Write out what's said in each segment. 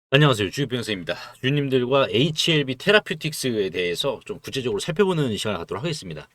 안녕하세요. 주유병선입니다. 주님들과 HLB 테라퓨틱스에 대해서 좀 구체적으로 살펴보는 시간을 갖도록 하겠습니다.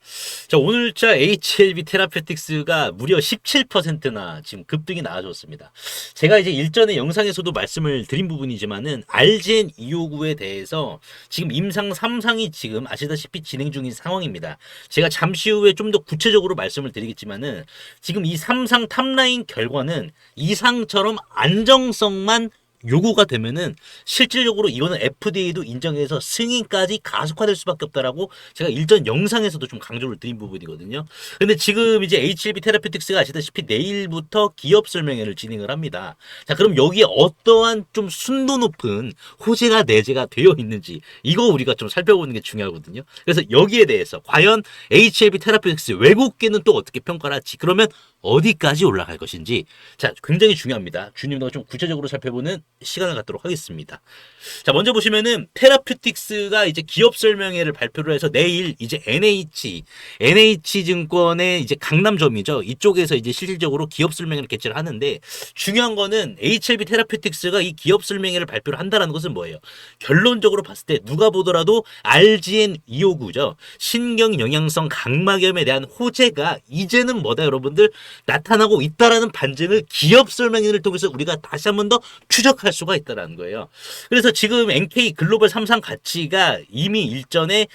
자, 오늘자 HLB 테라퓨틱스가 무려 17%나 지금 급등이 나아졌습니다. 제가 이제 일전에 영상에서도 말씀을 드린 부분이지만은 RGN 259에 대해서 지금 임상 3상이 지금 아시다시피 진행 중인 상황입니다. 제가 잠시 후에 좀 더 구체적으로 말씀을 드리겠지만은 지금 이 3상 탑라인 결과는 이상처럼 안정성만 요구가 되면은 실질적으로 이거는 FDA도 인정해서 승인까지 가속화될 수밖에 없다라고 제가 일전 영상에서도 좀 강조를 드린 부분이거든요. 근데 지금 이제 HLB 테라퓨틱스가 아시다시피 내일부터 기업 설명회를 진행을 합니다. 자, 그럼 여기에 어떠한 좀 순도 높은 호재가 내재가 되어 있는지 이거 우리가 좀 살펴보는 게 중요하거든요. 그래서 여기에 대해서 과연 HLB 테라퓨틱스 외국계는 또 어떻게 평가를 할지, 그러면 어디까지 올라갈 것인지, 자, 굉장히 중요합니다. 주님과 좀 구체적으로 살펴보는 시간을 갖도록 하겠습니다. 자, 먼저 보시면은 테라퓨틱스가 이제 기업 설명회를 발표를 해서 내일 이제 NH증권의 이제 강남점이죠. 이쪽에서 이제 실질적으로 기업 설명회를 개최를 하는데, 중요한 거는 HLB 테라퓨틱스가 이 기업 설명회를 발표를 한다라는 것은 뭐예요? 결론적으로 봤을 때 누가 보더라도 RGN 259죠. 신경영양성 각막염에 대한 호재가 이제는 뭐다 여러분들 나타나고 있다라는 반증을 기업 설명회를 통해서 우리가 다시 한 번 더 추적할 수가 있다라는 거예요. 그래서 지금 NK 글로벌 3상 가치가 이미 일전에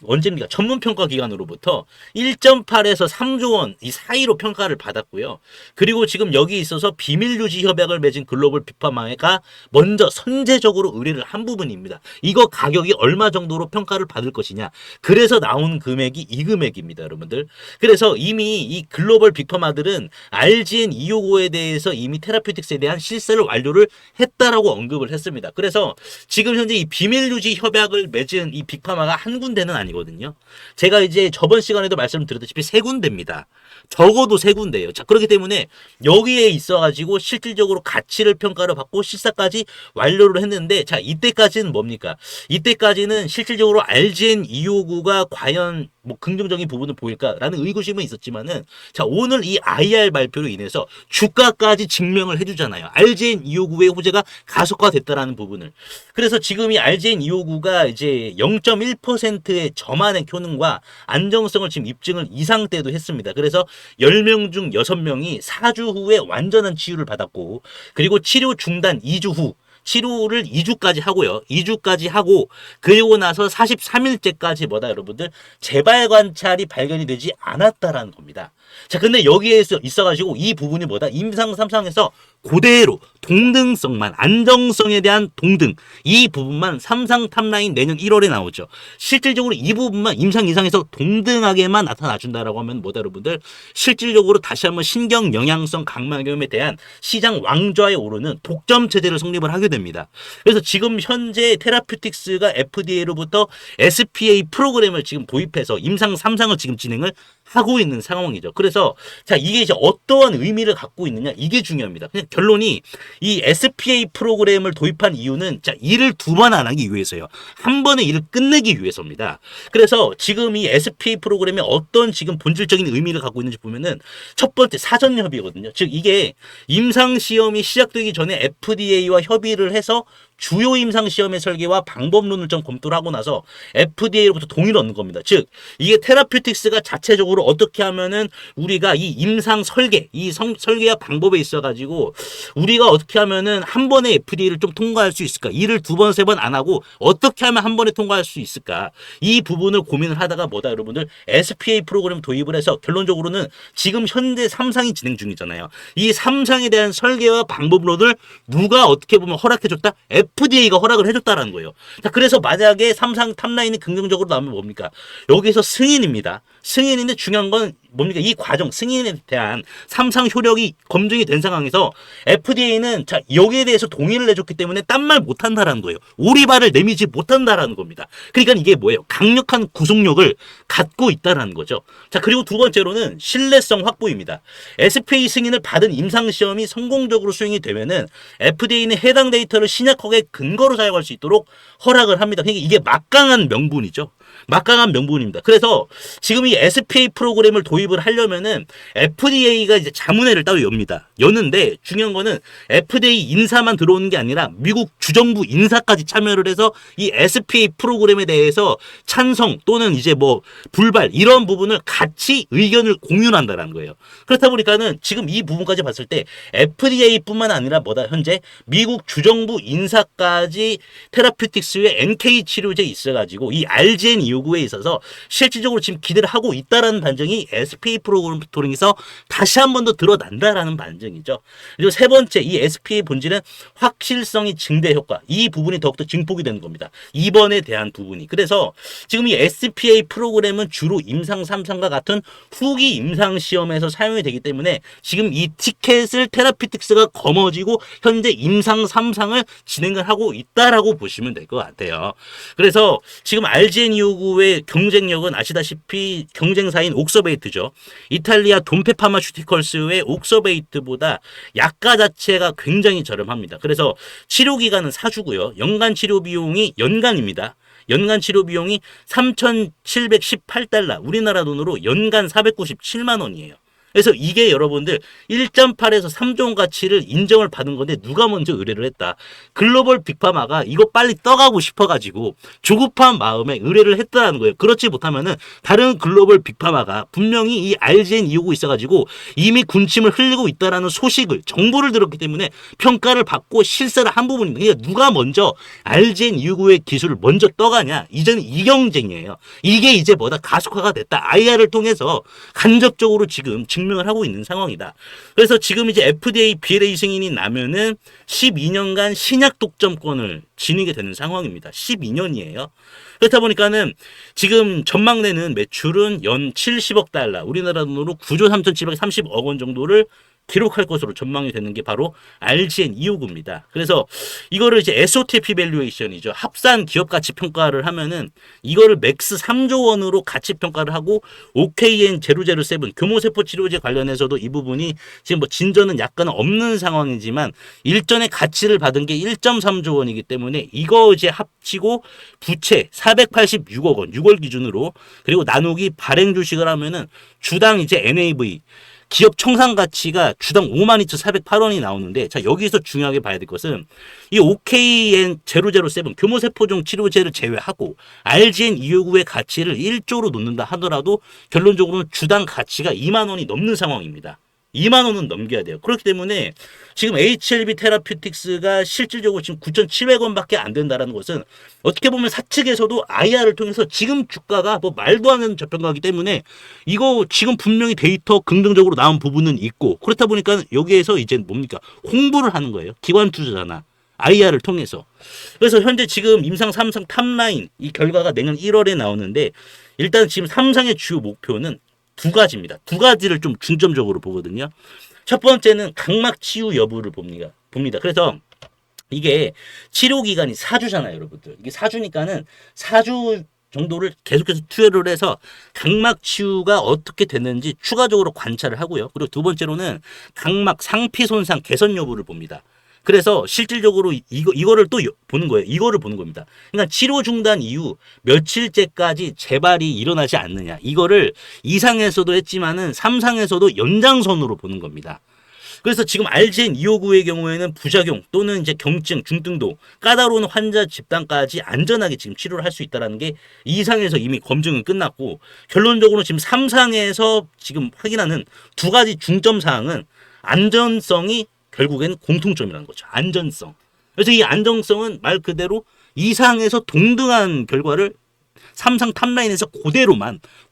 언제입니까? 전문평가 기관으로부터 1.8에서 3조 원 이 사이로 평가를 받았고요. 그리고 지금 여기 있어서 비밀유지 협약을 맺은 글로벌 빅파마가 먼저 선제적으로 의뢰를 한 부분입니다. 이거 가격이 얼마 정도로 평가를 받을 것이냐. 그래서 나온 금액이 이 금액입니다, 여러분들. 그래서 이미 이 글로벌 빅파마들은 RGN 255에 대해서 이미 테라퓨틱스에 대한 실사를 완료를 했다라고 언급을 했습니다. 그래서 지금 현재 이 비밀유지 협약을 맺은 이 빅파마가 한 군데는 아니거든요. 제가 이제 저번 시간에도 말씀드렸다시피 세 군데입니다. 적어도 세 군데예요. 자, 그렇기 때문에 여기에 있어가지고 실질적으로 가치를 평가를 받고 실사까지 완료를 했는데, 자, 이때까지는 뭡니까? 이때까지는 실질적으로 RGN 259가 과연 뭐 긍정적인 부분을 보일까라는 의구심은 있었지만은, 자, 오늘 이 IR 발표로 인해서 주가까지 증명을 해주잖아요. RGN 259의 호재가 가속화됐다라는 부분을. 그래서 지금 이 RGN 259가 이제 0.1%의 저만의 효능과 안정성을 지금 입증을 이상때도 했습니다. 그래서 10명 중 6명이 4주 후에 완전한 치유를 받았고, 그리고 치료 중단 2주 후 치료를 2주까지 하고요. 2주까지 하고, 그리고 나서 43일째까지 뭐다 여러분들 재발 관찰이 발견이 되지 않았다라는 겁니다. 자, 근데 여기에서 있어가지고 이 부분이 뭐다? 임상 3상에서 그대로 동등성만, 안정성에 대한 동등, 이 부분만 3상 탑라인 내년 1월에 나오죠. 실질적으로 이 부분만 임상 2상에서 동등하게만 나타나준다라고 하면 뭐다 여러분들, 실질적으로 다시 한번 신경 영양성 각막염에 대한 시장 왕좌에 오르는 독점 체제를 성립을 하게 됩니다. 그래서 지금 현재 테라퓨틱스가 FDA로부터 SPA 프로그램을 지금 도입해서 임상 3상을 지금 진행을 하고 있는 상황이죠. 그래서 자, 이게 이제 어떠한 의미를 갖고 있느냐, 이게 중요합니다. 그냥 결론이, 이 SPA 프로그램을 도입한 이유는 자, 일을 두 번 안 하기 위해서요. 한 번에 일을 끝내기 위해서입니다. 그래서 지금 이 SPA 프로그램이 어떤 지금 본질적인 의미를 갖고 있는지 보면은, 첫 번째 사전 협의거든요. 즉 이게 임상 시험이 시작되기 전에 FDA와 협의를 해서 주요 임상 시험의 설계와 방법론을 좀 검토를 하고 나서 FDA로부터 동의를 얻는 겁니다. 즉 이게 테라퓨틱스가 자체적으로 어떻게 하면은 우리가 이 임상 설계, 이 설계와 방법에 있어가지고 우리가 어떻게 하면은 한 번에 FDA를 좀 통과할 수 있을까? 일을 두 번, 세 번 안 하고 어떻게 하면 한 번에 통과할 수 있을까? 이 부분을 고민을 하다가 뭐다 여러분들, SPA 프로그램 도입을 해서 결론적으로는 지금 현재 3상이 진행 중이잖아요. 이 3상에 대한 설계와 방법론을 누가 어떻게 보면 허락해줬다? FDA가 허락을 해줬다라는 거예요. 자, 그래서 만약에 3상 탑라인이 긍정적으로 나오면 뭡니까? 여기서 승인입니다. 승인인데 중요한 건 뭡니까? 이 과정, 승인에 대한 3상 효력이 검증이 된 상황에서 FDA는 자, 여기에 대해서 동의를 해줬기 때문에 딴 말 못한다라는 거예요. 오리발을 내밀지 못한다라는 겁니다. 그러니까 이게 뭐예요? 강력한 구속력을 갖고 있다라는 거죠. 자, 그리고 두 번째로는 신뢰성 확보입니다. SPA 승인을 받은 임상시험이 성공적으로 수행이 되면은 FDA는 해당 데이터를 신약하게 근거로 사용할 수 있도록 허락을 합니다. 그러니까 이게 막강한 명분이죠. 막강한 명분입니다. 그래서 지금 이 SPA 프로그램을 도입을 하려면은 FDA가 이제 자문회를 따로 엽니다. 여는데 중요한 거는 FDA 인사만 들어오는 게 아니라 미국 주정부 인사까지 참여를 해서 이 SPA 프로그램에 대해서 찬성 또는 이제 뭐 불발 이런 부분을 같이 의견을 공유한다는 거예요. 그렇다 보니까는 지금 이 부분까지 봤을 때 FDA뿐만 아니라 뭐다 현재 미국 주정부 인사까지 테라퓨틱스의 NK 치료제 있어가지고 이 RGN 요구에 있어서 실질적으로 지금 기대를 하고 있다라는 반증이 SPA 프로그램 통해서 다시 한 번 더 드러난다라는 반증이죠. 그리고 세 번째 이 SPA 본질은 확실성이 증대 효과 이 부분이 더욱더 증폭이 되는 겁니다. 입원에 대한 부분이. 그래서 지금 이 SPA 프로그램은 주로 임상 3상과 같은 후기 임상 시험에서 사용이 되기 때문에 지금 이 티켓을 테라피틱스가 거머쥐고 현재 임상 3상을 진행을 하고 있다라고 보시면 될 것 같아요. 그래서 지금 RGN259의 경쟁력은 아시다시피 경쟁사인 옥서베이트죠. 이탈리아 돈페 파마슈티컬스의 옥서베이트보다 약가 자체가 굉장히 저렴합니다. 그래서 치료 기간은 4주고요. 연간 치료 비용이 연간입니다. 연간 치료 비용이 3,718달러, 우리나라 돈으로 연간 497만 원이에요. 그래서 이게 여러분들 1.8에서 3조 원 가치를 인정을 받은 건데 누가 먼저 의뢰를 했다. 글로벌 빅파마가 이거 빨리 떠가고 싶어가지고 조급한 마음에 의뢰를 했다는 거예요. 그렇지 못하면은 다른 글로벌 빅파마가 분명히 이 RGN 이오고 있어가지고 이미 군침을 흘리고 있다라는 소식을 정보를 들었기 때문에 평가를 받고 실사를 한 부분입니다. 그러니까 누가 먼저 RGN 259의 기술을 먼저 떠가냐. 이제는 이 경쟁이에요. 이게 이제 뭐다 가속화가 됐다. IR을 통해서 간접적으로 지금 증명을 하고 있는 상황이다. 그래서 지금 이제 FDA, BLA 승인이 나면은 12년간 신약 독점권을 지니게 되는 상황입니다. 12년이에요. 그렇다 보니까는 지금 전망되는 매출은 연 70억 달러, 우리나라 돈으로 9조 3,730억 원 정도를 기록할 것으로 전망이 되는 게 바로 RGN 259입니다. 그래서 이거를 이제 SOTP 밸류에이션이죠. 합산 기업 가치 평가를 하면은 이거를 맥스 3조 원으로 가치 평가를 하고 OKN007 교모세포 치료제 관련해서도 이 부분이 지금 뭐 진전은 약간 없는 상황이지만 일전에 가치를 받은 게 1.3조 원이기 때문에 이거 이제 합치고 부채 486억 원 6월 기준으로 그리고 나누기 발행 주식을 하면은 주당 이제 NAV 기업 청산 가치가 주당 52,408원이 나오는데 자 여기서 중요하게 봐야 될 것은 이 OKN007 교모세포종 치료제를 제외하고 RGN 259의 가치를 1조로 놓는다 하더라도 결론적으로는 주당 가치가 2만 원이 넘는 상황입니다. 2만 원은 넘겨야 돼요. 그렇기 때문에 지금 HLB 테라퓨틱스가 실질적으로 지금 9,700원밖에 안 된다는 것은 어떻게 보면 사측에서도 IR을 통해서 지금 주가가 뭐 말도 안 되는 저평가이기 때문에 이거 지금 분명히 데이터 긍정적으로 나온 부분은 있고 그렇다 보니까 여기에서 이제 뭡니까? 홍보를 하는 거예요. 기관 투자자나 IR을 통해서. 그래서 현재 지금 임상 3상 탑라인 이 결과가 내년 1월에 나오는데 일단 지금 3상의 주요 목표는 두 가지입니다. 두 가지를 좀 중점적으로 보거든요. 첫 번째는 각막 치유 여부를 봅니다. 그래서 이게 치료 기간이 4주잖아요, 여러분들. 이게 4주니까는 4주 정도를 계속해서 투여를 해서 각막 치유가 어떻게 됐는지 추가적으로 관찰을 하고요. 그리고 두 번째로는 각막 상피 손상 개선 여부를 봅니다. 그래서 실질적으로 이거를 또 보는 거예요. 이거를 보는 겁니다. 그러니까 치료 중단 이후 며칠째까지 재발이 일어나지 않느냐. 이거를 2상에서도 했지만은 3상에서도 연장선으로 보는 겁니다. 그래서 지금 RGN 259의 경우에는 부작용 또는 이제 경증, 중등도, 까다로운 환자 집단까지 안전하게 지금 치료를 할 수 있다는 게 2상에서 이미 검증은 끝났고 결론적으로 지금 3상에서 지금 확인하는 두 가지 중점 사항은 안전성이 결국엔 공통점이라는 거죠. 안전성. 그래서 이 안정성은 말 그대로 이상에서 동등한 결과를 3상 탑라인에서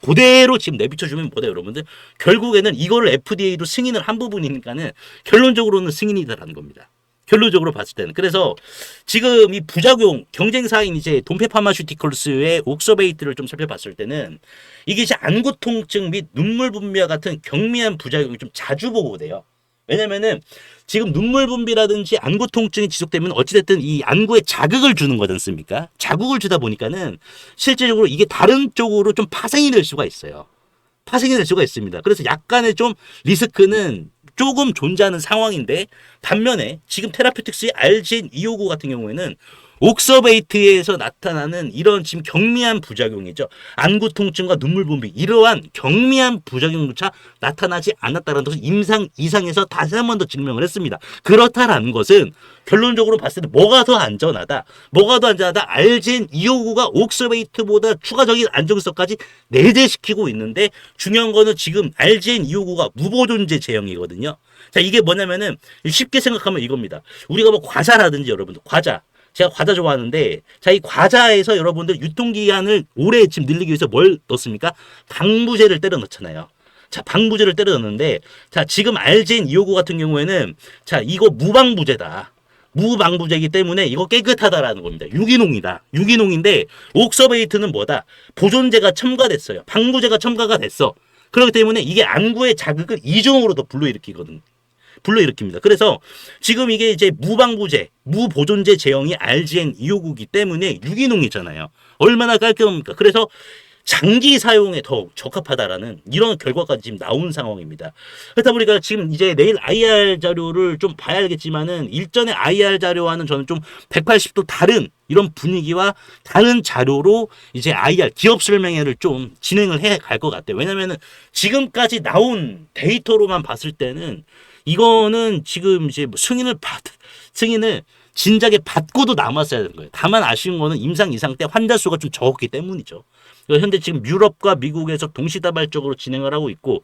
그대로 지금 내비쳐주면 뭐다 여러분들 결국에는 이거를 FDA도 승인을 한 부분이니까는 결론적으로는 승인이다라는 겁니다. 결론적으로 봤을 때는. 그래서 지금 이 부작용 경쟁사인 이제 돈페 파마슈티컬스의 옥서베이트를 좀 살펴봤을 때는 이게 이제 안구 통증 및 눈물 분비와 같은 경미한 부작용이 좀 자주 보고돼요. 왜냐면은 지금 눈물 분비라든지 안구 통증이 지속되면 어찌됐든 이 안구에 자극을 주는 거지 않습니까? 자극을 주다 보니까는 실질적으로 이게 다른 쪽으로 좀 파생이 될 수가 있어요. 파생이 될 수가 있습니다. 그래서 약간의 좀 리스크는 조금 존재하는 상황인데 반면에 지금 테라퓨틱스의 RGN 259 같은 경우에는 옥서베이트에서 나타나는 이런 지금 경미한 부작용이죠. 안구 통증과 눈물 분비 이러한 경미한 부작용조차 나타나지 않았다는 것을 임상 이상에서 다시 한 번 더 증명을 했습니다. 그렇다라는 것은 결론적으로 봤을 때 뭐가 더 안전하다? 뭐가 더 안전하다? 알젠 259가 옥서베이트보다 추가적인 안정성까지 내재시키고 있는데 중요한 거는 지금 알젠 259가 무보존재 제형이거든요. 자, 이게 뭐냐면은 쉽게 생각하면 이겁니다. 우리가 뭐 과자라든지 여러분들 과자 제가 과자 좋아하는데, 자, 이 과자에서 여러분들 유통기한을 오래 지금 늘리기 위해서 뭘 넣습니까? 방부제를 때려 넣잖아요. 자, 방부제를 때려 넣는데, 자, 지금 알젠 259 같은 경우에는, 자, 이거 무방부제다. 무방부제이기 때문에 이거 깨끗하다라는 겁니다. 유기농이다. 유기농인데, 옥서베이트는 뭐다? 보존제가 첨가됐어요. 방부제가 첨가가 됐어. 그렇기 때문에 이게 안구의 자극을 이중으로 더 불러일으키거든요. 불러일으킵니다. 그래서 지금 이게 이제 무방부제, 무보존제 제형이 RGN 259이기 때문에 유기농이잖아요. 얼마나 깔끔합니까? 그래서 장기 사용에 더 적합하다라는 이런 결과까지 지금 나온 상황입니다. 그렇다 보니까 지금 이제 내일 IR 자료를 좀 봐야 알겠지만은 일전에 IR 자료와는 저는 좀 180도 다른 이런 분위기와 다른 자료로 이제 IR 기업 설명회를 좀 진행을 해 갈 것 같아요. 왜냐면은 지금까지 나온 데이터로만 봤을 때는 이거는 지금 이제 뭐 승인을 진작에 받고도 남았어야 되는 거예요. 다만 아쉬운 거는 임상 이상 때 환자 수가 좀 적었기 때문이죠. 현재 지금 유럽과 미국에서 동시다발적으로 진행을 하고 있고,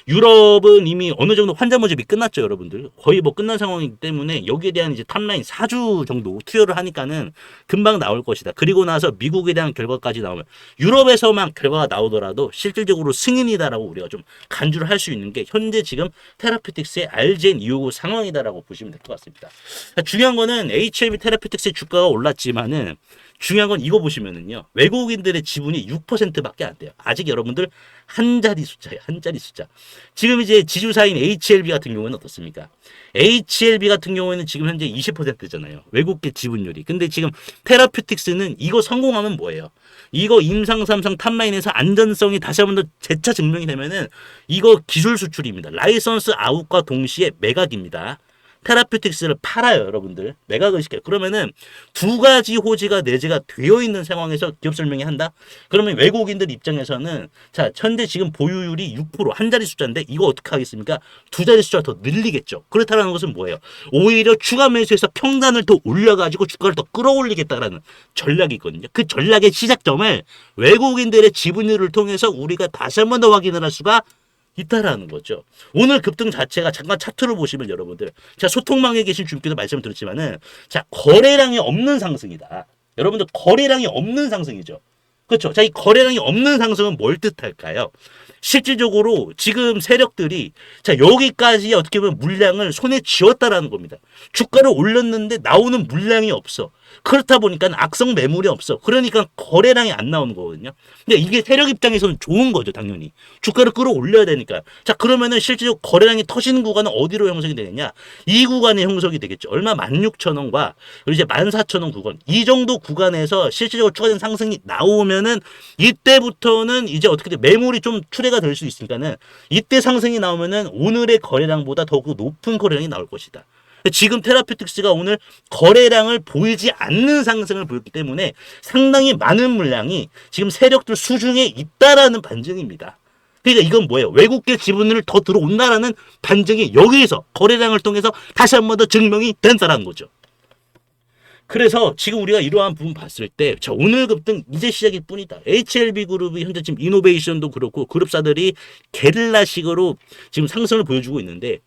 유럽은 이미 어느 정도 환자 모집이 끝났죠, 여러분들. 거의 뭐 끝난 상황이기 때문에 여기에 대한 이제 탑라인 4주 정도 투여를 하니까는 금방 나올 것이다. 그리고 나서 미국에 대한 결과까지 나오면 유럽에서만 결과가 나오더라도 실질적으로 승인이다라고 우리가 좀 간주를 할 수 있는 게 현재 지금 테라피틱스의 알젠 259 상황이다라고 보시면 될 것 같습니다. 중요한 거는 HLB 테라피틱스의 주가가 올랐지만은 중요한 건 이거 보시면은요. 외국인들의 지분이 6%밖에 안 돼요. 아직 여러분들 한 자리 숫자예요. 한 자리 숫자. 지금 이제 지주사인 HLB 같은 경우는 어떻습니까? HLB 같은 경우에는 지금 현재 20%잖아요. 외국계 지분율이. 근데 지금 테라피틱스는 이거 성공하면 뭐예요? 이거 임상 3상 탑라인에서 안전성이 다시 한 번 더 재차 증명이 되면은 이거 기술 수출입니다. 라이선스 아웃과 동시에 매각입니다. 테라피틱스를 팔아요, 여러분들. 매각을 시켜요. 그러면은 두 가지 호지가 내재가 되어 있는 상황에서 기업 설명이 한다? 그러면 외국인들 입장에서는 자, 현재 지금 보유율이 6%, 한 자리 숫자인데 이거 어떻게 하겠습니까? 두 자리 숫자 더 늘리겠죠. 그렇다는 것은 뭐예요? 오히려 추가 매수해서 평단을 더 올려가지고 주가를 더 끌어올리겠다라는 전략이 있거든요. 그 전략의 시작점을 외국인들의 지분율을 통해서 우리가 다시 한 번 더 확인을 할 수가 있다라는 거죠. 오늘 급등 자체가 잠깐 차트를 보시면 여러분들, 자, 소통망에 계신 주님께도 말씀을 드렸지만은, 자, 거래량이 없는 상승이다. 여러분들 거래량이 없는 상승이죠. 그렇죠. 자, 이 거래량이 없는 상승은 뭘 뜻할까요? 실질적으로 지금 세력들이 자, 여기까지 어떻게 보면 물량을 손에 쥐었다라는 겁니다. 주가를 올렸는데 나오는 물량이 없어. 그렇다 보니까 악성 매물이 없어. 그러니까 거래량이 안 나오는 거거든요. 근데 이게 세력 입장에서는 좋은 거죠, 당연히. 주가를 끌어올려야 되니까. 자, 그러면은 실제로 거래량이 터지는 구간은 어디로 형성이 되느냐? 이 구간에 형성이 되겠죠. 얼마? 16,000원과 그리고 이제 14,000원 구간. 이 정도 구간에서 실질적으로 추가된 상승이 나오면은 이때부터는 이제 어떻게 돼? 매물이 좀 출회가 될 수 있으니까는 이때 상승이 나오면은 오늘의 거래량보다 더욱 높은 거래량이 나올 것이다. 지금 테라피틱스가 오늘 거래량을 보이지 않는 상승을 보였기 때문에 상당히 많은 물량이 지금 세력들 수중에 있다라는 반증입니다. 그러니까 이건 뭐예요? 외국계 지분을 더 들어온다라는 반증이 여기에서 거래량을 통해서 다시 한 번 더 증명이 된다라는 거죠. 그래서 지금 우리가 이러한 부분 봤을 때, 자, 오늘 급등 이제 시작일 뿐이다. HLB 그룹이 현재 지금 이노베이션도 그렇고 그룹사들이 게릴라식으로 지금 상승을 보여주고 있는데,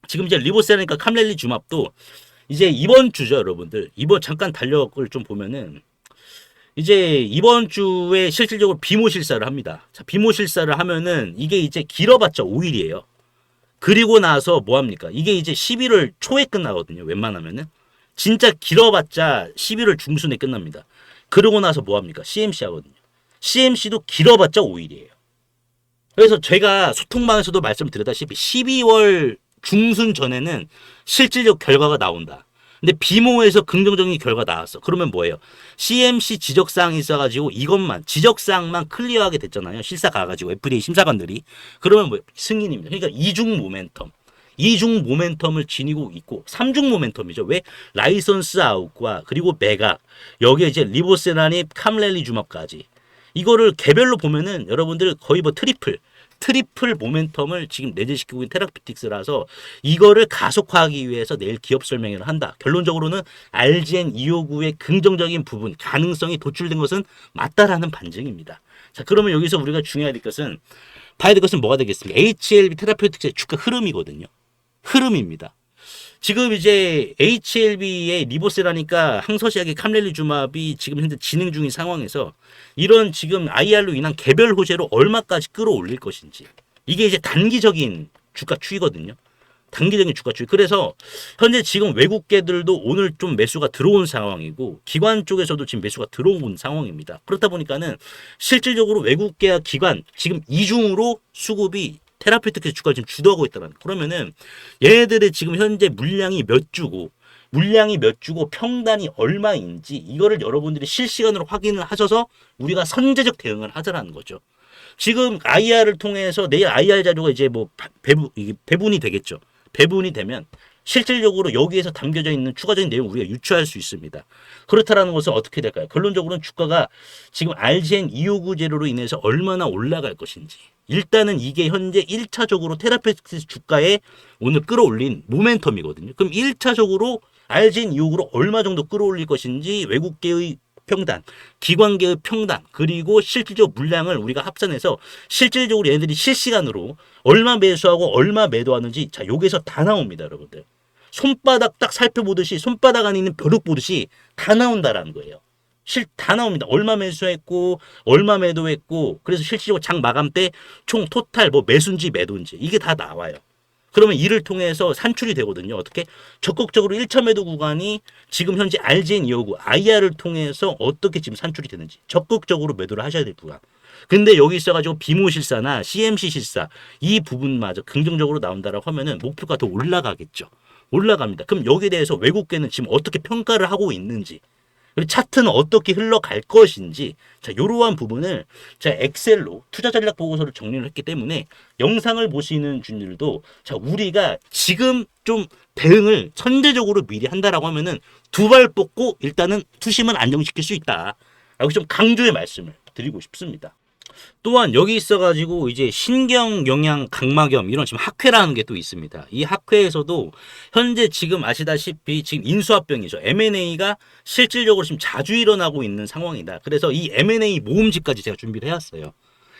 지금 이제 리보세라니까 캄렐리 주맙도 이제 이번 주죠, 여러분들. 이번 잠깐 달력을 좀 보면은 이제 이번 주에 실질적으로 비모 실사를 합니다. 자, 비모 실사를 하면은 이게 이제 길어봤자 5일이에요. 그리고 나서 뭐 합니까? 이게 이제 11월 초에 끝나거든요. 웬만하면은. 진짜 길어봤자 11월 중순에 끝납니다. 그러고 나서 뭐 합니까? CMC 하거든요. CMC도 길어봤자 5일이에요. 그래서 제가 소통방에서도 말씀드렸다시피 12월 중순 전에는 실질적 결과가 나온다. 근데 비모에서 긍정적인 결과가 나왔어. 그러면 뭐예요? CMC 지적사항이 있어가지고 이것만 지적사항만 클리어하게 됐잖아요. 실사 가가지고 FDA 심사관들이. 그러면 뭐 승인입니다. 그러니까 이중 모멘텀. 이중 모멘텀을 지니고 있고 3중 모멘텀이죠. 왜? 라이선스 아웃과 그리고 매각 여기에 이제 리보세라니 캄렐리주맙까지 이거를 개별로 보면은 여러분들 거의 뭐 트리플 모멘텀을 지금 내재시키고 있는 테라피틱스라서 이거를 가속화하기 위해서 내일 기업 설명회를 한다. 결론적으로는 RGN259의 긍정적인 부분, 가능성이 도출된 것은 맞다라는 반증입니다. 자, 그러면 여기서 우리가 중요해야 될 것은 봐야 될 것은 뭐가 되겠습니까? HLB 테라피틱스의 주가 흐름이거든요. 흐름입니다. 지금 이제 HLB의 리보세라니까 항서시약의 캄렐리주맙이 지금 현재 진행 중인 상황에서 이런 지금 IR로 인한 개별 호재로 얼마까지 끌어올릴 것인지 이게 이제 단기적인 주가 추이거든요. 단기적인 주가 추이. 그래서 현재 지금 외국계들도 오늘 좀 매수가 들어온 상황이고 기관 쪽에서도 지금 매수가 들어온 상황입니다. 그렇다 보니까는 실질적으로 외국계와 기관 지금 이중으로 수급이 테라피틱스 주가를 지금 주도하고 있다는. 그러면은 얘네들의 지금 현재 물량이 몇 주고 평단이 얼마인지 이거를 여러분들이 실시간으로 확인을 하셔서 우리가 선제적 대응을 하자라는 거죠. 지금 IR을 통해서 내일 IR 자료가 이제 뭐 배분이 되겠죠. 배분이 되면 실질적으로 여기에서 담겨져 있는 추가적인 내용을 우리가 유추할 수 있습니다. 그렇다라는 것은 어떻게 될까요? 결론적으로는 주가가 지금 RGN259 제로로 인해서 얼마나 올라갈 것인지 일단은 이게 현재 1차적으로 테라피틱스 주가에 오늘 끌어올린 모멘텀이거든요. 그럼 1차적으로 RGN259로 얼마 정도 끌어올릴 것인지 외국계의 평단, 기관계의 평단, 그리고 실질적 물량을 우리가 합산해서 실질적으로 얘네들이 실시간으로 얼마 매수하고 얼마 매도하는지 자 여기서 다 나옵니다, 여러분들. 손바닥 딱 살펴보듯이 손바닥 안에 있는 벼룩 보듯이 다 나온다라는 거예요. 다 나옵니다. 얼마 매수했고 얼마 매도했고 그래서 실질적으로 장 마감 때 총 토탈 뭐 매수인지 매도인지 이게 다 나와요. 그러면 이를 통해서 산출이 되거든요. 어떻게? 적극적으로 1차 매도 구간이 지금 현재 RGN259 IR을 통해서 어떻게 지금 산출이 되는지 적극적으로 매도를 하셔야 될 구간. 근데 여기 있어가지고 비모 실사나 CMC 실사 이 부분마저 긍정적으로 나온다라고 하면은 목표가 더 올라가겠죠. 올라갑니다. 그럼 여기에 대해서 외국계는 지금 어떻게 평가를 하고 있는지 그리고 차트는 어떻게 흘러갈 것인지 자 이러한 부분을 제가 엑셀로 투자 전략 보고서를 정리를 했기 때문에 영상을 보시는 분들도 자 우리가 지금 좀 대응을 선제적으로 미리 한다라고 하면은 두 발 뻗고 일단은 투심은 안정시킬 수 있다라고 좀 강조의 말씀을 드리고 싶습니다. 또한 여기 있어가지고 이제 신경 영양 각막염 이런 지금 학회라는 게 또 있습니다. 이 학회에서도 현재 지금 아시다시피 지금 인수합병이죠. M&A가 실질적으로 지금 자주 일어나고 있는 상황이다. 그래서 이 M&A 모음집까지 제가 준비를 해왔어요.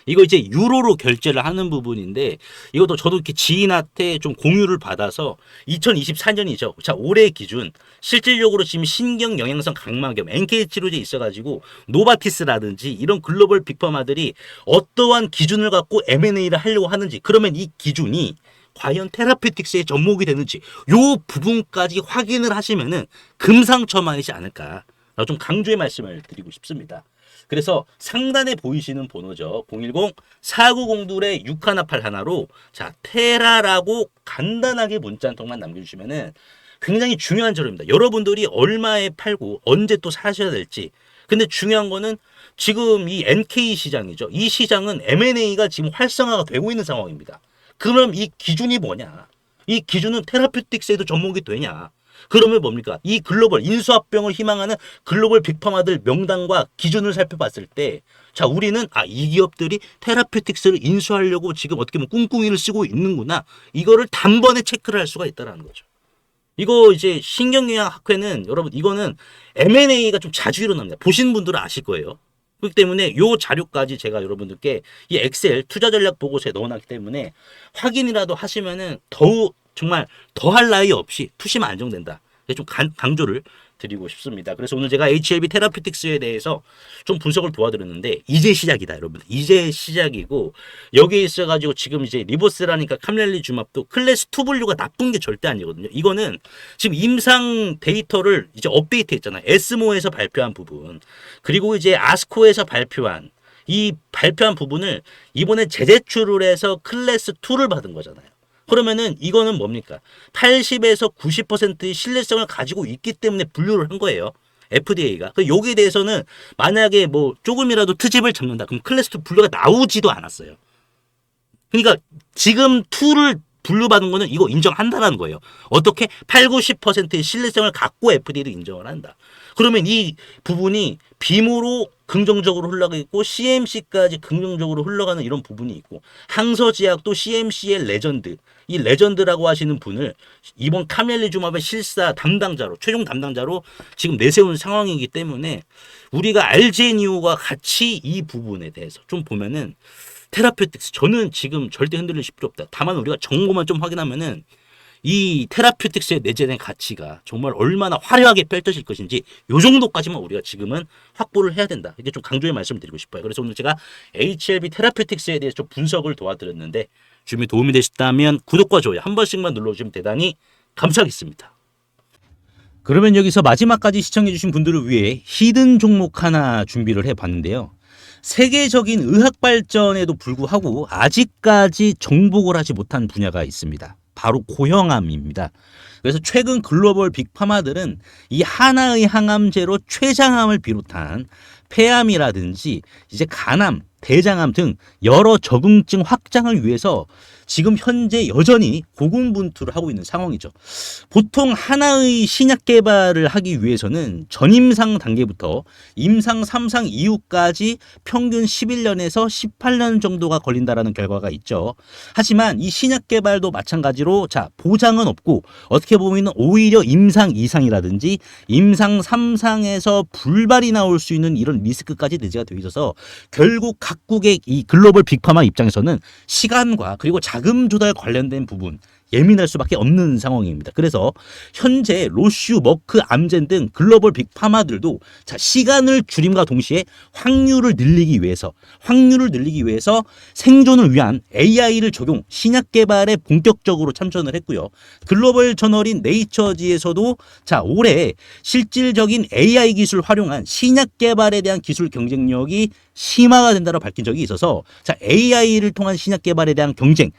이거 이제 유로로 결제를 하는 부분인데 이것도 저도 이렇게 지인한테 좀 공유를 받아서 2024년이죠. 자, 올해 기준 실질적으로 지금 신경 영양성 각막염 NK 치료제 있어가지고 노바티스라든지 이런 글로벌 빅파마들이 어떠한 기준을 갖고 M&A를 하려고 하는지 그러면 이 기준이 과연 테라피틱스의 접목이 되는지 요 부분까지 확인을 하시면은 금상첨화이지 않을까 좀 강조의 말씀을 드리고 싶습니다. 그래서 상단에 보이시는 번호죠. 010-4902-6181로 자 테라라고 간단하게 문자 한 통만 남겨주시면은 굉장히 중요한 자료입니다. 여러분들이 얼마에 팔고 언제 또 사셔야 될지. 근데 중요한 거는 지금 이 NK 시장이죠. 이 시장은 M&A가 지금 활성화가 되고 있는 상황입니다. 그럼 이 기준이 뭐냐? 이 기준은 테라피틱스에도 접목이 되냐? 그러면 뭡니까? 이 글로벌 인수합병을 희망하는 글로벌 빅파마들 명단과 기준을 살펴봤을 때 자 우리는 이 기업들이 테라피틱스를 인수하려고 지금 어떻게 보면 꿍꿍이를 쓰고 있는구나. 이거를 단번에 체크를 할 수가 있다는 거죠. 이거 이제 신경영양학회는 여러분 이거는 M&A가 좀 자주 일어납니다. 보신 분들은 아실 거예요. 그렇기 때문에 이 자료까지 제가 여러분들께 이 엑셀 투자 전략 보고서에 넣어놨기 때문에 확인이라도 하시면은 더욱 정말 더할 나위 없이 투심 안정된다. 좀 강조를 드리고 싶습니다. 그래서 오늘 제가 HLB 테라피틱스에 대해서 좀 분석을 도와드렸는데 이제 시작이다, 여러분. 이제 시작이고 여기에 있어가지고 지금 이제 리보스라니까 캄렐리주맙도 클래스 2 분류가 나쁜 게 절대 아니거든요. 이거는 지금 임상 데이터를 이제 업데이트했잖아요. 에스모에서 발표한 부분 그리고 이제 아스코에서 발표한 이 발표한 부분을 이번에 재제출을 해서 클래스 2를 받은 거잖아요. 그러면은 이거는 뭡니까? 80에서 90%의 신뢰성을 가지고 있기 때문에 분류를 한 거예요. FDA가. 여기에 대해서는 만약에 뭐 조금이라도 트집을 잡는다. 그럼 클래스 2 분류가 나오지도 않았어요. 그러니까 지금 2를 분류받은 거는 이거 인정한다라는 거예요. 어떻게? 8, 90%의 신뢰성을 갖고 FDA를 인정을 한다. 그러면 이 부분이 빔으로 긍정적으로 흘러가고 CMC까지 긍정적으로 흘러가는 이런 부분이 있고, 항서제약도 CMC의 레전드, 이 레전드라고 하시는 분을 이번 카멜리주마브의 실사 담당자로, 최종 담당자로 지금 내세운 상황이기 때문에 우리가 알제인 이유가 같이 이 부분에 대해서 좀 보면은 테라퓨틱스, 저는 지금 절대 흔들릴 필요 없다. 다만 우리가 정보만 좀 확인하면은 이 테라퓨틱스의 내재된 가치가 정말 얼마나 화려하게 펼쳐질 것인지 요 정도까지만 우리가 지금은 확보를 해야 된다. 이게 좀 강조의 말씀을 드리고 싶어요. 그래서 오늘 제가 HLB 테라퓨틱스에 대해서 좀 분석을 도와드렸는데 주님이 도움이 되셨다면 구독과 좋아요 한 번씩만 눌러주시면 대단히 감사하겠습니다. 그러면 여기서 마지막까지 시청해주신 분들을 위해 히든 종목 하나 준비를 해봤는데요. 세계적인 의학 발전에도 불구하고 아직까지 정복을 하지 못한 분야가 있습니다. 바로 고형암입니다. 그래서 최근 글로벌 빅파마들은 이 하나의 항암제로 췌장암을 비롯한 폐암이라든지 이제 간암, 대장암 등 여러 적응증 확장을 위해서 지금 현재 여전히 고군분투를 하고 있는 상황이죠. 보통 하나의 신약 개발을 하기 위해서는 전임상 단계부터 임상 3상 이후까지 평균 11년에서 18년 정도가 걸린다라는 결과가 있죠. 하지만 이 신약 개발도 마찬가지로 보장은 없고 어떻게 보면 오히려 임상 2상이라든지 임상 3상에서 불발이 나올 수 있는 이런 리스크까지 내재가 되어 있어서 결국 각국의 이 글로벌 빅파마 입장에서는 시간과 그리고 자금 조달 관련된 부분 예민할 수밖에 없는 상황입니다. 그래서 현재 로슈, 머크, 암젠 등 글로벌 빅파마들도 시간을 줄임과 동시에 확률을 늘리기 위해서 생존을 위한 AI를 적용 신약 개발에 본격적으로 참전을 했고요. 글로벌 저널인 네이처지에서도 올해 실질적인 AI 기술 활용한 신약 개발에 대한 기술 경쟁력이 심화가 된다고 밝힌 적이 있어서 AI를 통한 신약 개발에 대한 경쟁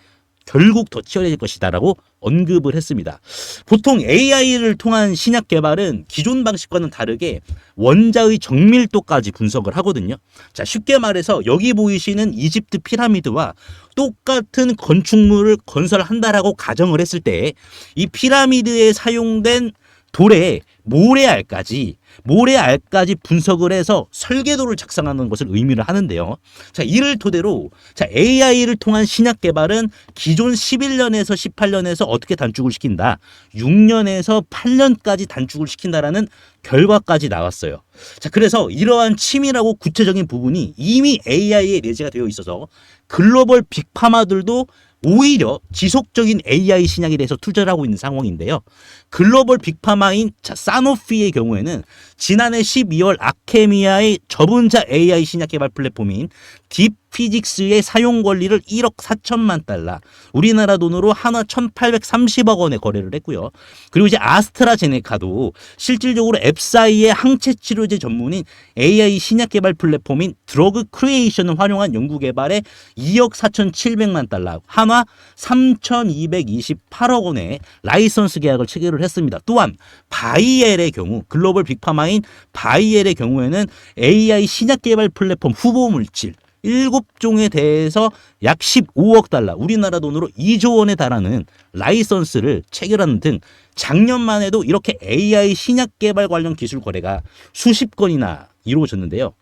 결국 더 치열해질 것이다라고 언급을 했습니다. 보통 AI를 통한 신약 개발은 기존 방식과는 다르게 원자의 정밀도까지 분석을 하거든요. 쉽게 말해서 여기 보이시는 이집트 피라미드와 똑같은 건축물을 건설한다라고 가정을 했을 때 이 피라미드에 사용된 돌의 모래알까지 분석을 해서 설계도를 작성하는 것을 의미를 하는데요. 이를 토대로 AI를 통한 신약 개발은 기존 11년에서 18년에서 어떻게 단축을 시킨다. 6년에서 8년까지 단축을 시킨다라는 결과까지 나왔어요. 그래서 이러한 치밀하고 구체적인 부분이 이미 AI에 내재가 되어 있어서 글로벌 빅파마들도 오히려 지속적인 AI 신약에 대해서 투자를 하고 있는 상황인데요. 글로벌 빅파마인 사노피의 경우에는 지난해 12월 아케미아의 저분자 AI 신약 개발 플랫폼인 딥피직스의 사용 권리를 1억 4천만 달러, 우리나라 돈으로 한화 1,830억 원에 거래를 했고요. 그리고 이제 아스트라제네카도 실질적으로 앱사이의 항체 치료제 전문인 AI 신약 개발 플랫폼인 드러그 크리에이션을 활용한 연구 개발에 2억 4,700만 달러, 한화 3,228억 원의 라이선스 계약을 체결을 했습니다. 또한 바이엘의 경우, 글로벌 빅파마인 바이엘의 경우에는 AI 신약 개발 플랫폼 후보 물질 7종에 대해서 약 15억 달러, 우리나라 돈으로 2조 원에 달하는 라이선스를 체결하는 등 작년만 해도 이렇게 AI 신약 개발 관련 기술 거래가 수십 건이나 이루어졌는데요.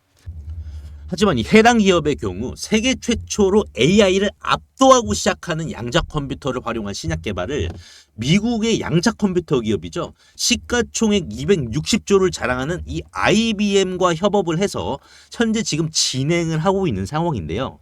하지만 이 해당 기업의 경우 세계 최초로 AI를 압도하고 시작하는 양자 컴퓨터를 활용한 신약 개발을 미국의 양자 컴퓨터 기업이죠. 시가총액 260조를 자랑하는 이 IBM과 협업을 해서 현재 지금 진행을 하고 있는 상황인데요.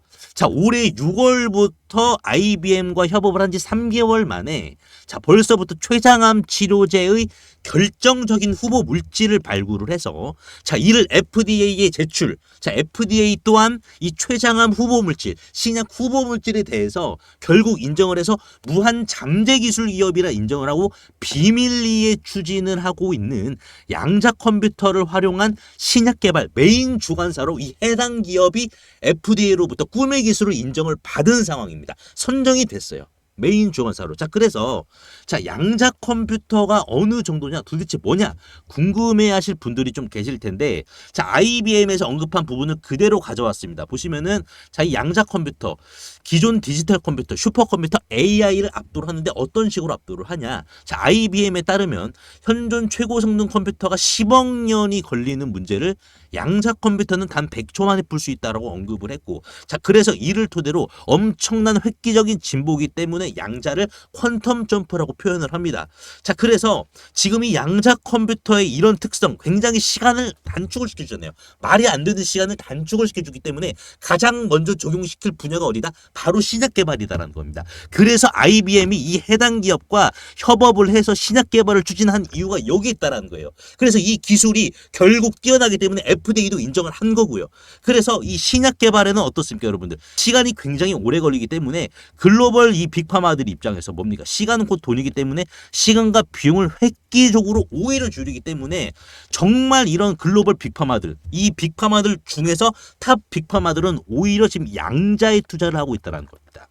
올해 6월부터 IBM과 협업을 한 지 3개월 만에 벌써부터 췌장암 치료제의 결정적인 후보 물질을 발굴을 해서 이를 FDA에 제출. FDA 또한 이 췌장암 후보 물질, 신약 후보 물질에 대해서 결국 인정을 해서 무한 잠재 기술 기업이라 인정을 하고 비밀리에 추진을 하고 있는 양자 컴퓨터를 활용한 신약 개발 메인 주관사로 이 해당 기업이 FDA로부터 꿈의 기술을 인정을 받은 상황입니다. 선정이 됐어요. 메인 주관사로. 자, 그래서 자, 양자 컴퓨터가 어느 정도냐, 도대체 뭐냐 궁금해하실 분들이 좀 계실 텐데, 자, IBM에서 언급한 부분을 그대로 가져왔습니다. 보시면은 자, 이 양자 컴퓨터, 기존 디지털 컴퓨터, 슈퍼컴퓨터 AI를 압도를 하는데 어떤 식으로 압도를 하냐? 자, IBM에 따르면 현존 최고 성능 컴퓨터가 10억 년이 걸리는 문제를 양자 컴퓨터는 단 100초 만에 풀 수 있다라고 언급을 했고, 자, 그래서 이를 토대로 엄청난 획기적인 진보기 때문에 양자를 퀀텀 점프라고 표현을 합니다. 자, 그래서 지금 이 양자 컴퓨터의 이런 특성, 굉장히 시간을 단축을 시켜주잖아요. 말이 안 되는 시간을 단축을 시켜주기 때문에 가장 먼저 적용시킬 분야가 어디다? 바로 신약 개발이다라는 겁니다. 그래서 IBM이 이 해당 기업과 협업을 해서 신약 개발을 추진한 이유가 여기 있다라는 거예요. 그래서 이 기술이 결국 뛰어나기 때문에 FDA도 인정을 한 거고요. 그래서 이 신약 개발에는 어떻습니까, 여러분들? 시간이 굉장히 오래 걸리기 때문에 글로벌 이 빅파마들 입장에서 뭡니까? 시간은 곧 돈이기 때문에 시간과 비용을 획기적으로 오히려 줄이기 때문에 정말 이런 글로벌 빅파마들, 이 빅파마들 중에서 탑 빅파마들은 오히려 지금 양자에 투자를 하고 있다는 겁니다.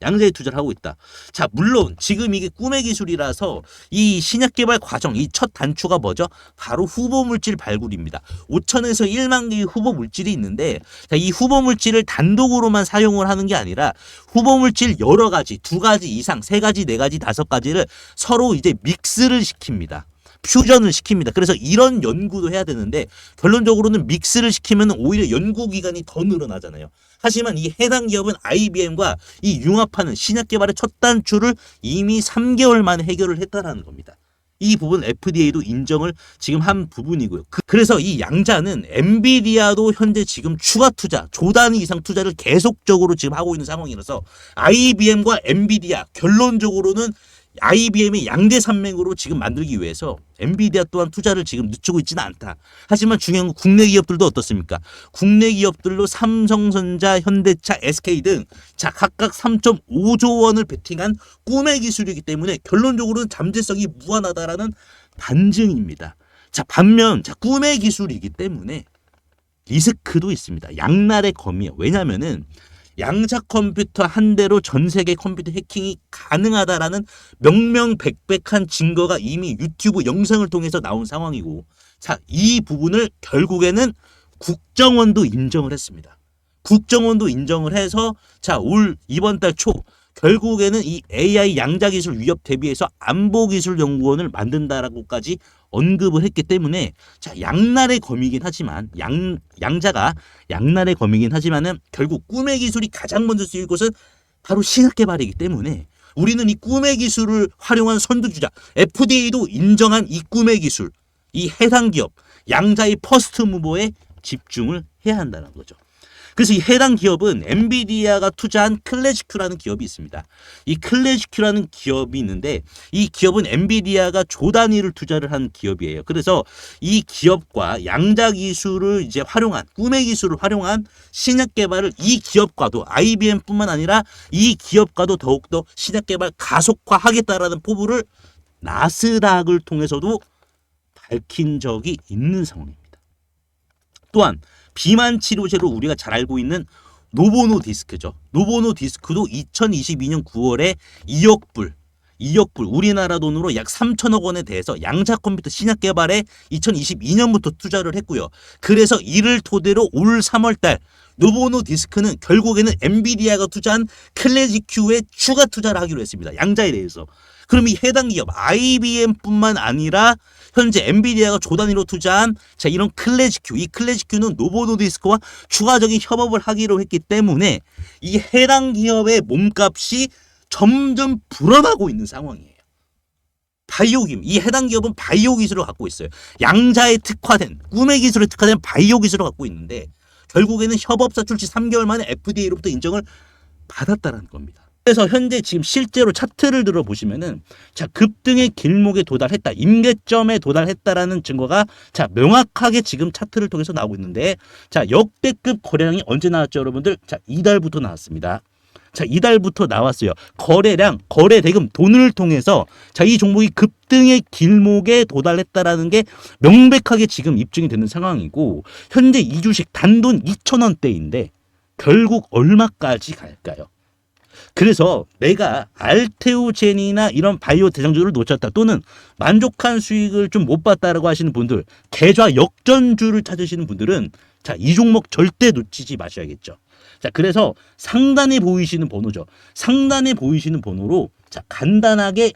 양자에 투자를 하고 있다. 자, 물론 지금 이게 꿈의 기술이라서 이 신약 개발 과정, 이 첫 단추가 뭐죠? 바로 후보 물질 발굴입니다. 5천에서 1만 개의 후보 물질이 있는데, 자, 이 후보 물질을 단독으로만 사용을 하는 게 아니라 후보 물질 여러 가지, 2가지 이상, 3가지, 4가지, 5가지를 서로 이제 믹스를 시킵니다. 퓨전을 시킵니다. 그래서 이런 연구도 해야 되는데, 결론적으로는 믹스를 시키면 오히려 연구 기간이 더 늘어나잖아요. 하지만 이 해당 기업은 IBM과 이 융합하는 신약 개발의 첫 단추를 이미 3개월 만에 해결을 했다라는 겁니다. 이 부분 FDA도 인정을 지금 한 부분이고요. 그래서 이 양자는 엔비디아도 현재 지금 추가 투자, 조 단위 이상 투자를 계속적으로 지금 하고 있는 상황이라서 IBM과 엔비디아, 결론적으로는 IBM이 양대 산맥으로 지금 만들기 위해서 엔비디아 또한 투자를 지금 늦추고 있지는 않다. 하지만 중요한 건 국내 기업들도 어떻습니까? 국내 기업들로 삼성전자, 현대차, SK 등 자, 각각 3.5조 원을 베팅한 꿈의 기술이기 때문에 결론적으로는 잠재성이 무한하다라는 반증입니다. 자, 반면 자, 꿈의 기술이기 때문에 리스크도 있습니다. 양날의 검이에요. 왜냐면은 양자 컴퓨터 한 대로 전 세계 컴퓨터 해킹이 가능하다라는 명명백백한 증거가 이미 유튜브 영상을 통해서 나온 상황이고, 자, 이 부분을 결국에는 국정원도 인정을 했습니다. 국정원도 인정을 해서 자, 이번 달 초 결국에는 이 AI 양자 기술 위협 대비해서 안보기술연구원을 만든다라고까지 언급을 했기 때문에 자, 양날의 검이긴 하지만 양자가 양날의 검이긴 하지만은 결국 꿈의 기술이 가장 먼저 쓰일 곳은 바로 신약 개발이기 때문에 우리는 이 꿈의 기술을 활용한 선두주자, FDA도 인정한 이 꿈의 기술, 이 해당 기업 양자의 퍼스트 무버에 집중을 해야 한다는 거죠. 그래서 이 해당 기업은 엔비디아가 투자한 클래식큐라는 기업이 있습니다. 이 클래식큐라는 기업이 있는데 이 기업은 엔비디아가 조 단위를 투자를 한 기업이에요. 그래서 이 기업과 양자 기술을 이제 활용한 꿈의 기술을 활용한 신약 개발을 이 기업과도 IBM뿐만 아니라 이 기업과도 더욱더 신약 개발 가속화하겠다라는 포부를 나스닥을 통해서도 밝힌 적이 있는 상황입니다. 또한 비만 치료제로 우리가 잘 알고 있는 노보노디스크죠. 노보노디스크도 2022년 9월에 2억 불, 우리나라 돈으로 약 3천억 원에 대해서 양자 컴퓨터 신약 개발에 2022년부터 투자를 했고요. 그래서 이를 토대로 올 3월 달 노보노디스크는 결국에는 엔비디아가 투자한 클래식큐에 추가 투자를 하기로 했습니다. 양자에 대해서. 그럼 이 해당 기업 IBM뿐만 아니라 현재 엔비디아가 조 단위로 투자한 자, 이런 클래식큐, 이 클래식큐는 노보노디스크와 추가적인 협업을 하기로 했기 때문에 이 해당 기업의 몸값이 점점 불어나고 있는 상황이에요. 바이오김, 이 해당 기업은 바이오 기술을 갖고 있어요. 양자에 특화된, 꿈의 기술에 특화된 바이오 기술을 갖고 있는데 결국에는 협업사 출시 3개월 만에 FDA로부터 인정을 받았다는 겁니다. 그래서 현재 지금 실제로 차트를 들어보시면은 자, 급등의 길목에 도달했다, 임계점에 도달했다라는 증거가 자, 명확하게 지금 차트를 통해서 나오고 있는데 자, 역대급 거래량이 언제 나왔죠, 여러분들? 자, 이달부터 나왔습니다. 자, 이달부터 나왔어요. 거래량, 거래 대금, 돈을 통해서 자, 이 종목이 급등의 길목에 도달했다라는 게 명백하게 지금 입증이 되는 상황이고, 현재 이 주식 단돈 2,000원대인데 결국 얼마까지 갈까요? 그래서 내가 알테오젠이나 이런 바이오 대장주를 놓쳤다 또는 만족한 수익을 좀 못 봤다라고 하시는 분들, 계좌 역전주를 찾으시는 분들은 자, 이 종목 절대 놓치지 마셔야겠죠. 자, 그래서 상단에 보이시는 번호죠. 상단에 보이시는 번호로 자, 간단하게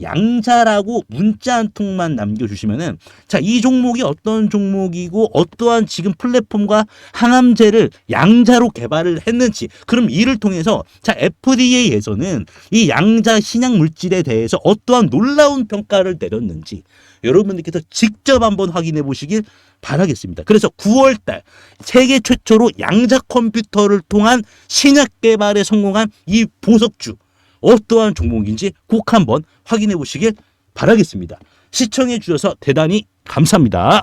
양자라고 문자 한 통만 남겨주시면은 자, 이 종목이 어떤 종목이고 어떠한 지금 플랫폼과 항암제를 양자로 개발을 했는지, 그럼 이를 통해서 자, FDA에서는 이 양자 신약 물질에 대해서 어떠한 놀라운 평가를 내렸는지 여러분들께서 직접 한번 확인해 보시길 바라겠습니다. 그래서 9월달 세계 최초로 양자 컴퓨터를 통한 신약 개발에 성공한 이 보석주 어떠한 종목인지 꼭 한번 확인해 보시길 바라겠습니다. 시청해 주셔서 대단히 감사합니다.